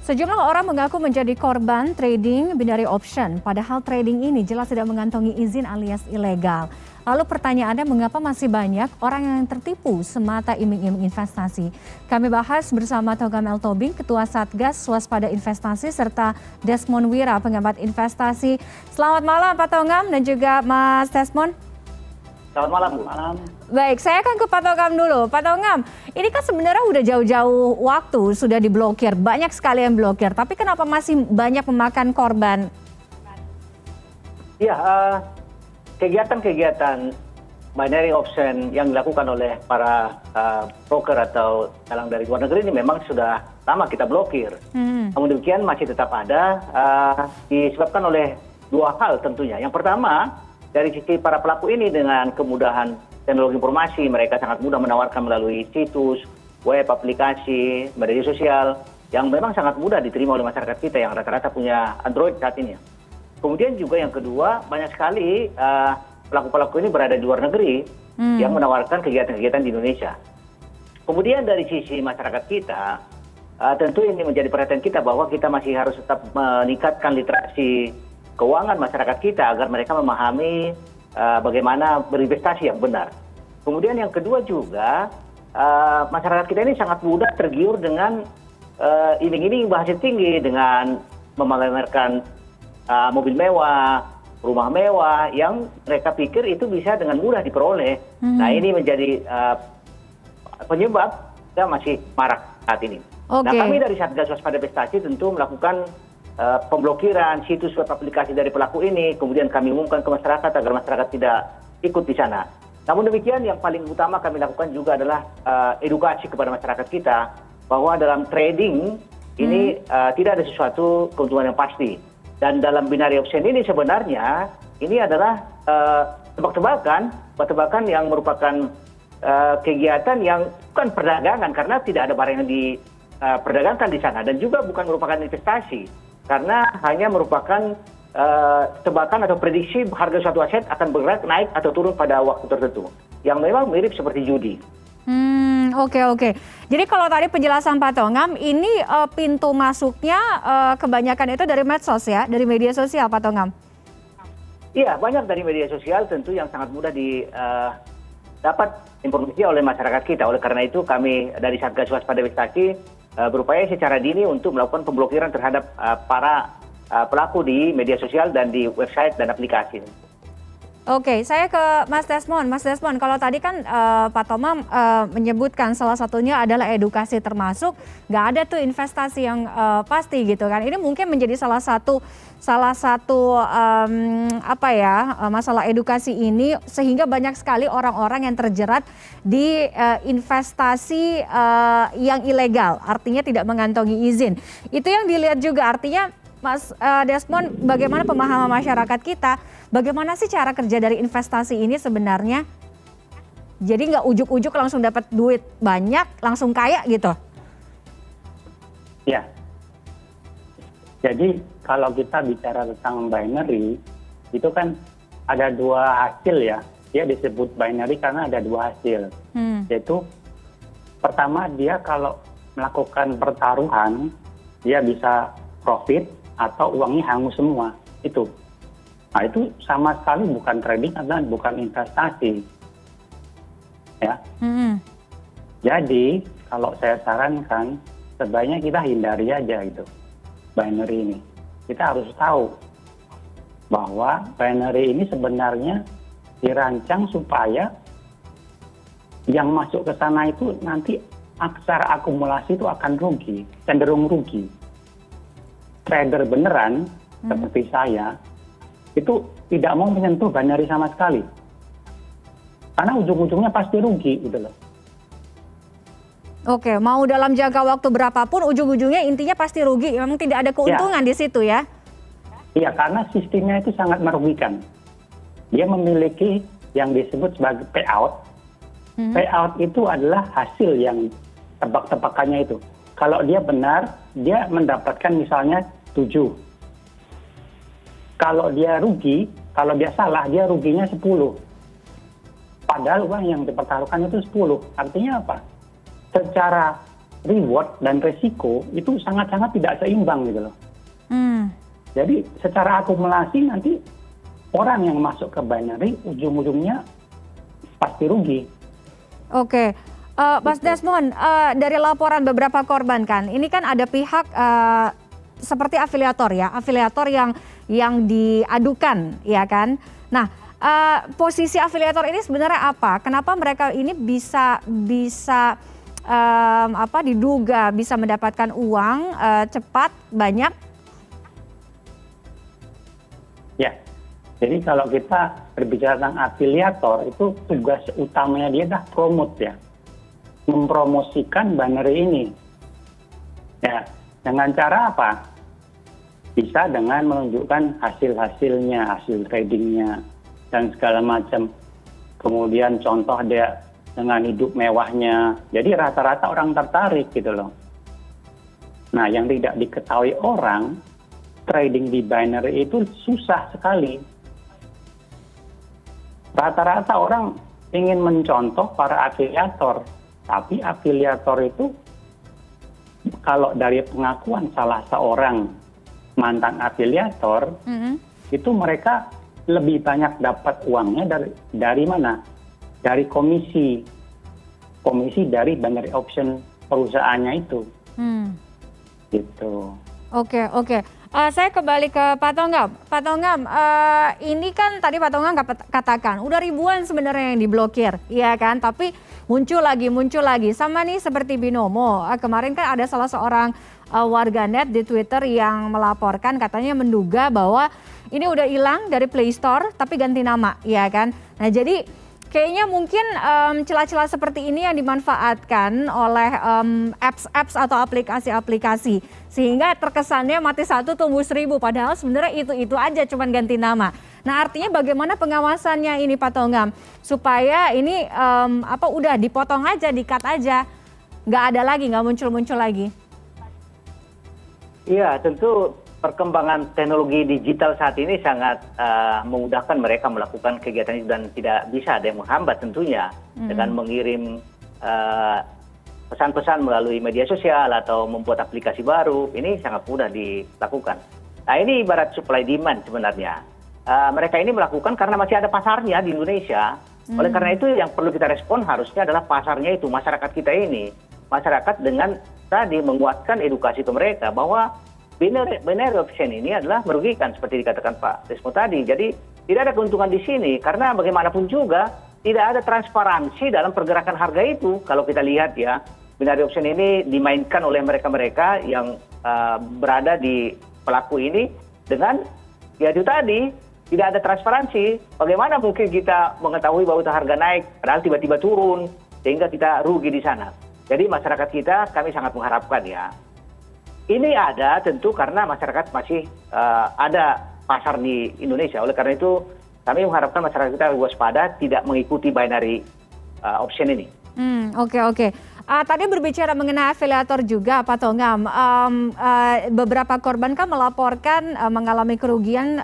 Sejumlah orang mengaku menjadi korban trading binary option, padahal trading ini jelas tidak mengantongi izin alias ilegal. Lalu pertanyaannya, mengapa masih banyak orang yang tertipu semata iming-iming investasi? Kami bahas bersama Togam L. Tobing, Ketua Satgas Waspada Investasi, serta Desmond Wira, pengamat investasi. Selamat malam Pak Togam dan juga Mas Desmond. Selamat malam, Bu. Malam. Baik, saya akan ke Pak Togam dulu. Pak Togam, ini kan sebenarnya udah jauh-jauh waktu sudah diblokir, banyak sekali yang blokir. Tapi kenapa masih banyak memakan korban? Ya, kegiatan-kegiatan binary option yang dilakukan oleh para broker atau dalang dari luar negeri ini memang sudah lama kita blokir. Namun demikian masih tetap ada, disebabkan oleh dua hal tentunya. Yang pertama, dari sisi para pelaku ini dengan kemudahan teknologi informasi, mereka sangat mudah menawarkan melalui situs, web, aplikasi, media sosial, yang memang sangat mudah diterima oleh masyarakat kita yang rata-rata punya Android saat ini. Kemudian juga yang kedua, banyak sekali pelaku-pelaku ini berada di luar negeri yang menawarkan kegiatan-kegiatan di Indonesia. Kemudian dari sisi masyarakat kita, tentu ini menjadi perhatian kita bahwa kita masih harus tetap meningkatkan literasi keuangan masyarakat kita agar mereka memahami bagaimana berinvestasi yang benar. Kemudian yang kedua juga, masyarakat kita ini sangat mudah tergiur dengan iming-iming hasil tinggi, dengan memamerkan mobil mewah, rumah mewah, yang mereka pikir itu bisa dengan mudah diperoleh. Nah, ini menjadi penyebab kita masih marak saat ini. Nah, kami dari Satgas Waspada Investasi tentu melakukan pemblokiran situs web aplikasi dari pelaku ini, kemudian kami umumkan ke masyarakat agar masyarakat tidak ikut di sana. Namun demikian, yang paling utama kami lakukan juga adalah edukasi kepada masyarakat kita bahwa dalam trading ini tidak ada sesuatu keuntungan yang pasti. Dan dalam binary option ini sebenarnya ini adalah tebak-tebakan yang merupakan kegiatan yang bukan perdagangan, karena tidak ada barang yang diperdagangkan di sana, dan juga bukan merupakan investasi, karena hanya merupakan tebakan atau prediksi harga suatu aset akan bergerak naik atau turun pada waktu tertentu, yang memang mirip seperti judi. Oke. Jadi kalau tadi penjelasan Pak Togam, ini pintu masuknya kebanyakan itu dari medsos ya, dari media sosial Pak Togam? Iya, banyak dari media sosial tentu yang sangat mudah dapat informasi oleh masyarakat kita. Oleh karena itu kami dari Satgas Waspada Investasi berupaya secara dini untuk melakukan pemblokiran terhadap para pelaku di media sosial dan di website dan aplikasi. Oke, saya ke Mas Desmond. Mas Desmond, kalau tadi kan Pak Togam menyebutkan salah satunya adalah edukasi, termasuk nggak ada tuh investasi yang pasti gitu kan. Ini mungkin menjadi salah satu masalah edukasi ini, sehingga banyak sekali orang-orang yang terjerat di investasi yang ilegal, artinya tidak mengantongi izin. Itu yang dilihat juga, artinya Mas Desmond, bagaimana pemahaman masyarakat kita, bagaimana sih cara kerja dari investasi ini sebenarnya? Jadi nggak ujuk-ujuk langsung dapat duit banyak, langsung kaya gitu? Ya, jadi kalau kita bicara tentang binary, itu kan ada dua hasil ya. Dia disebut binary karena ada dua hasil. Yaitu pertama, dia kalau melakukan pertaruhan, dia bisa profit atau uangnya hangus semua. Itu. Nah, itu sama sekali bukan trading dan bukan investasi. Ya. Jadi, kalau saya sarankan, sebaiknya kita hindari aja gitu binary ini. Kita harus tahu bahwa binary ini sebenarnya dirancang supaya yang masuk ke sana itu nanti secara akumulasi itu akan rugi, cenderung rugi. Trader beneran seperti saya itu tidak mau menyentuh binary sama sekali, karena ujung-ujungnya pasti rugi gitu loh. Oke, mau dalam jangka waktu berapapun, ujung-ujungnya intinya pasti rugi. Memang tidak ada keuntungan di situ ya? Iya, karena sistemnya itu sangat merugikan. Dia memiliki yang disebut sebagai payout. Payout itu adalah hasil yang tebak-tebakannya itu. Kalau dia benar, dia mendapatkan misalnya 7. Kalau dia rugi, kalau dia salah, dia ruginya 10. Padahal uang yang dipertaruhkan itu 10. Artinya apa? Secara reward dan resiko itu sangat-sangat tidak seimbang gitu loh. Jadi secara akumulasi nanti orang yang masuk ke binary ujung-ujungnya pasti rugi. Oke, Mas Desmond, dari laporan beberapa korban kan, ini kan ada pihak seperti afiliator ya, afiliator yang diadukan, ya kan? Nah, posisi afiliator ini sebenarnya apa? Kenapa mereka ini bisa diduga bisa mendapatkan uang cepat banyak? Ya, jadi kalau kita berbicara tentang afiliator, itu tugas utamanya dia adalah promote ya, mempromosikan binary ini. Ya, dengan cara apa? Bisa dengan menunjukkan hasil-hasilnya, hasil tradingnya, dan segala macam. Kemudian contoh dia dengan hidup mewahnya. Jadi rata-rata orang tertarik gitu loh. Nah, yang tidak diketahui orang, trading di binary itu susah sekali. Rata-rata orang ingin mencontoh para afiliator, tapi afiliator itu kalau dari pengakuan salah seorang mantan afiliator, itu mereka lebih banyak dapat uangnya dari mana? Dari komisi dari binary option perusahaannya itu. Gitu. Oke. Saya kembali ke Pak Tongam. Pak Tongam, ini kan tadi Pak Tongam katakan udah ribuan sebenarnya yang diblokir, ya kan? Tapi muncul lagi. Sama nih seperti Binomo. Kemarin kan ada salah seorang warganet di Twitter yang melaporkan katanya menduga bahwa ini udah hilang dari Play Store tapi ganti nama, ya kan? Nah, jadi kayaknya mungkin celah-celah seperti ini yang dimanfaatkan oleh apps atau aplikasi-aplikasi sehingga terkesannya mati satu tumbuh 1000 padahal sebenarnya itu aja cuman ganti nama. Nah, artinya bagaimana pengawasannya ini Pak Tongam supaya ini udah dipotong aja, di-cut aja, nggak ada lagi, nggak muncul lagi. Iya, tentu perkembangan teknologi digital saat ini sangat memudahkan mereka melakukan kegiatan itu dan tidak bisa ada yang menghambat tentunya dengan mengirim pesan-pesan melalui media sosial atau membuat aplikasi baru. Ini sangat mudah dilakukan. Nah, ini ibarat supply demand sebenarnya. Mereka ini melakukan karena masih ada pasarnya di Indonesia. Oleh karena itu yang perlu kita respon harusnya adalah pasarnya itu, masyarakat kita ini. Masyarakat dengan tadi menguatkan edukasi ke mereka bahwa binary option ini adalah merugikan seperti dikatakan Pak Desmond tadi. Jadi tidak ada keuntungan di sini karena bagaimanapun juga tidak ada transparansi dalam pergerakan harga itu. Kalau kita lihat ya, binary option ini dimainkan oleh mereka-mereka yang berada di pelaku ini dengan ya itu tadi tidak ada transparansi. Bagaimana mungkin kita mengetahui bahwa itu harga naik padahal tiba-tiba turun sehingga kita rugi di sana. Jadi masyarakat kita kami sangat mengharapkan ya. Ini ada tentu karena masyarakat masih ada pasar di Indonesia. Oleh karena itu kami mengharapkan masyarakat kita waspada tidak mengikuti binary option ini. Oke. Tadi berbicara mengenai afiliator juga Pak Tongam. Beberapa korban kan melaporkan mengalami kerugian,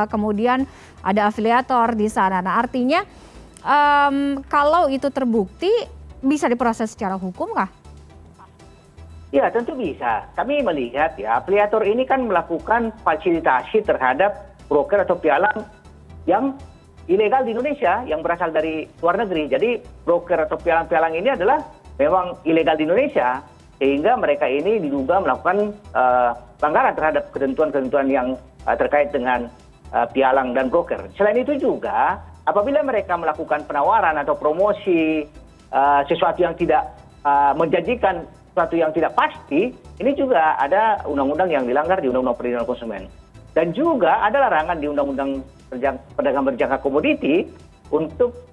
kemudian ada afiliator di sana. Nah, artinya kalau itu terbukti bisa diproses secara hukum kah? Ya, tentu bisa. Kami melihat ya, afiliator ini kan melakukan fasilitasi terhadap broker atau pialang yang ilegal di Indonesia, yang berasal dari luar negeri. Jadi broker atau pialang-pialang ini adalah memang ilegal di Indonesia, sehingga mereka ini diduga melakukan pelanggaran terhadap ketentuan-ketentuan yang terkait dengan pialang dan broker. Selain itu juga, apabila mereka melakukan penawaran atau promosi sesuatu yang tidak menjanjikan, sesuatu yang tidak pasti, ini juga ada undang-undang yang dilanggar di Undang-Undang Perlindungan Konsumen. Dan juga ada larangan di Undang-Undang Perdagangan Berjangka Komoditi untuk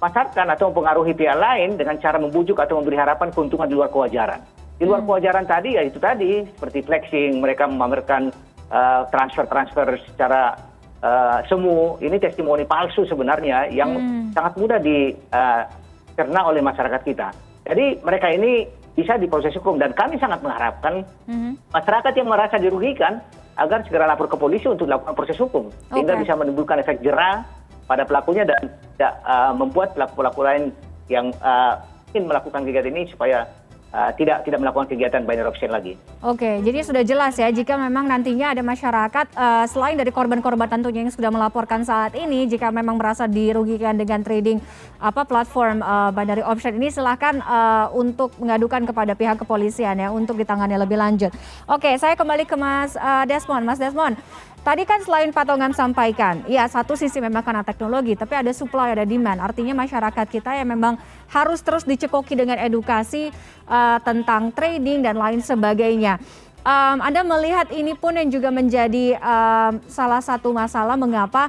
pasarkan atau mempengaruhi pihak lain dengan cara membujuk atau memberi harapan keuntungan di luar kewajaran. Di luar kewajaran tadi ya itu tadi, seperti flexing, mereka memamerkan transfer secara semu. Ini testimoni palsu sebenarnya yang sangat mudah dicerna oleh masyarakat kita. Jadi mereka ini bisa diproses hukum dan kami sangat mengharapkan masyarakat yang merasa dirugikan agar segera lapor ke polisi untuk dilakukan proses hukum sehingga bisa menimbulkan efek jera pada pelakunya dan tidak membuat pelaku-pelaku lain yang ingin melakukan kegiatan ini supaya tidak melakukan kegiatan binary option lagi. Oke, jadi sudah jelas ya jika memang nantinya ada masyarakat selain dari korban-korban tentunya yang sudah melaporkan saat ini, jika memang merasa dirugikan dengan trading platform binary option ini, silahkan untuk mengadukan kepada pihak kepolisian ya untuk ditangani lebih lanjut. Oke, saya kembali ke Mas Desmond. Mas Desmond, tadi kan selain Pak Tongam sampaikan, ya satu sisi memang karena teknologi, tapi ada supply, ada demand. Artinya masyarakat kita yang memang harus terus dicekoki dengan edukasi tentang trading dan lain sebagainya. Anda melihat ini pun yang juga menjadi salah satu masalah mengapa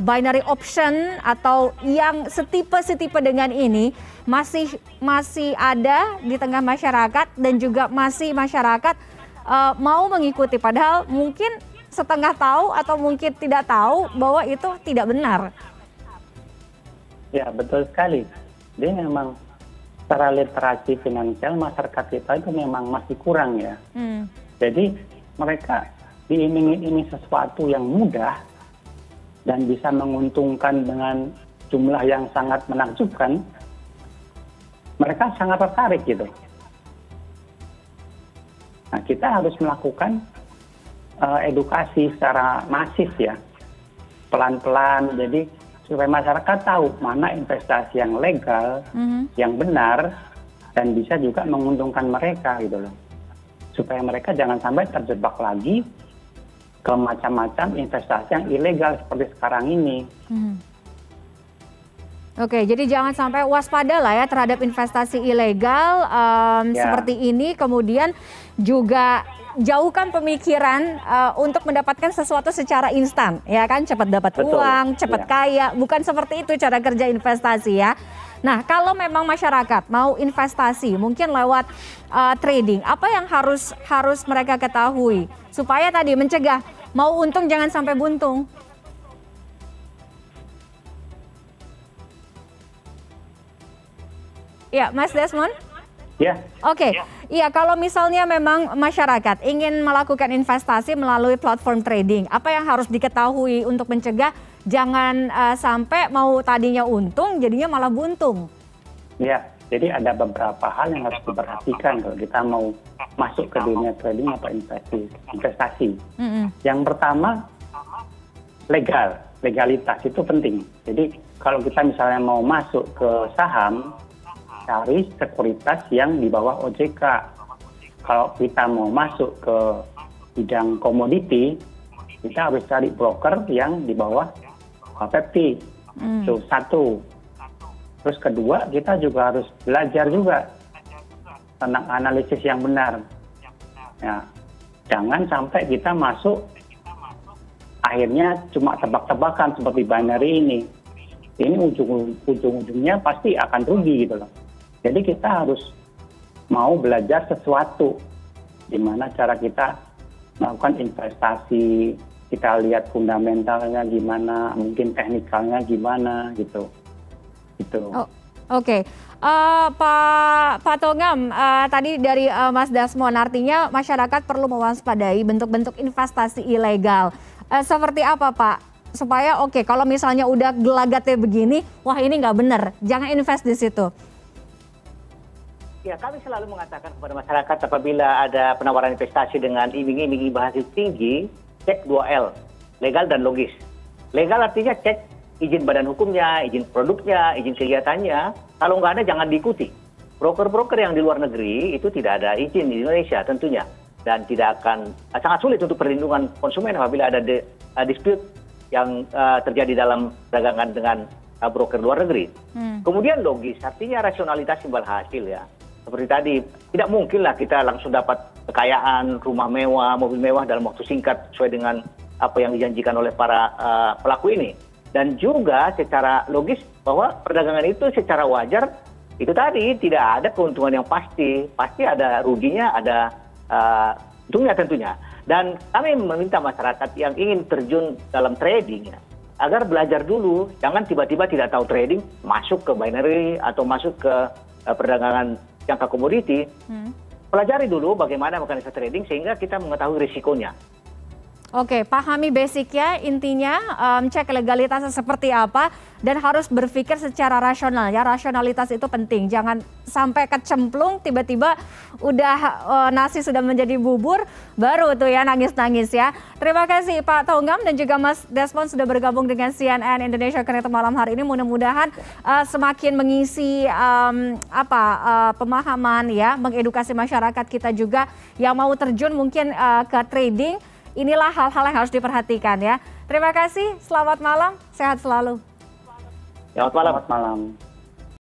binary option atau yang setipe dengan ini masih ada di tengah masyarakat dan juga masih masyarakat mau mengikuti, padahal mungkin setengah tahu atau mungkin tidak tahu bahwa itu tidak benar. Ya, betul sekali. Jadi memang secara literasi finansial masyarakat kita itu memang masih kurang ya. Jadi mereka diiming-imingi sesuatu yang mudah dan bisa menguntungkan dengan jumlah yang sangat menakjubkan, mereka sangat tertarik gitu. Nah, kita harus melakukan edukasi secara masif ya, pelan-pelan. Jadi supaya masyarakat tahu mana investasi yang legal, yang benar, dan bisa juga menguntungkan mereka gitu loh. Supaya mereka jangan sampai terjebak lagi ke macam-macam investasi yang ilegal seperti sekarang ini. Oke, jadi jangan sampai waspada lah ya terhadap investasi ilegal seperti ini. Kemudian juga jauhkan pemikiran untuk mendapatkan sesuatu secara instan, ya kan, cepat dapat uang, cepat kaya, bukan seperti itu cara kerja investasi ya. Nah, kalau memang masyarakat mau investasi, mungkin lewat trading, apa yang harus mereka ketahui supaya tadi mencegah mau untung jangan sampai buntung? Ya, Mas Desmond? Ya. Oke, iya kalau misalnya memang masyarakat ingin melakukan investasi melalui platform trading, apa yang harus diketahui untuk mencegah jangan sampai mau tadinya untung jadinya malah buntung? Ya, jadi ada beberapa hal yang harus diperhatikan kalau kita mau masuk ke dunia trading atau investasi. Yang pertama, legalitas itu penting. Jadi kalau kita misalnya mau masuk ke saham, cari sekuritas yang di bawah OJK. Kalau kita mau masuk ke bidang komoditi, kita harus cari broker yang di bawah FFT. Itu satu. Terus kedua, kita juga harus belajar juga tentang analisis yang benar. Ya, jangan sampai kita masuk akhirnya cuma tebak-tebakan seperti binary ini. Ini ujung-ujungnya pasti akan rugi gitu loh. Jadi kita harus mau belajar sesuatu, gimana cara kita melakukan investasi, kita lihat fundamentalnya gimana, mungkin teknikalnya gimana gitu. Oke. Pak Tongam, tadi dari Mas Desmond, artinya masyarakat perlu mewaspadai bentuk-bentuk investasi ilegal. Seperti apa Pak? Supaya kalau misalnya udah gelagatnya begini, wah ini nggak benar, jangan invest di situ. Ya, kami selalu mengatakan kepada masyarakat apabila ada penawaran investasi dengan iming-iming imbal hasil tinggi, cek 2L, legal dan logis. Legal artinya cek izin badan hukumnya, izin produknya, izin kegiatannya. Kalau nggak ada jangan diikuti. Broker-broker yang di luar negeri itu tidak ada izin di Indonesia tentunya. Dan tidak akan, sangat sulit untuk perlindungan konsumen apabila ada dispute yang terjadi dalam perdagangan dengan broker luar negeri. Kemudian logis, artinya rasionalitas imbal hasil ya. Seperti tadi, tidak mungkin lah kita langsung dapat kekayaan, rumah mewah, mobil mewah dalam waktu singkat sesuai dengan apa yang dijanjikan oleh para pelaku ini. Dan juga secara logis bahwa perdagangan itu secara wajar, itu tadi tidak ada keuntungan yang pasti ada ruginya, ada untungnya tentunya. Dan kami meminta masyarakat yang ingin terjun dalam trading ya, agar belajar dulu, jangan tiba-tiba tidak tahu trading, masuk ke binary atau masuk ke perdagangan jangka komoditi. Pelajari dulu bagaimana mekanisme trading sehingga kita mengetahui risikonya. Oke, pahami basicnya, intinya cek legalitasnya seperti apa dan harus berpikir secara rasional ya. Rasionalitas itu penting. Jangan sampai kecemplung tiba-tiba udah nasi sudah menjadi bubur baru tuh ya nangis-nangis ya. Terima kasih Pak Tonggam dan juga Mas Desmond sudah bergabung dengan CNN Indonesia Connected malam hari ini. Mudah-mudahan semakin mengisi pemahaman ya, mengedukasi masyarakat kita juga yang mau terjun mungkin ke trading. Inilah hal-hal yang harus diperhatikan ya. Terima kasih, selamat malam, sehat selalu. Selamat malam. Selamat malam.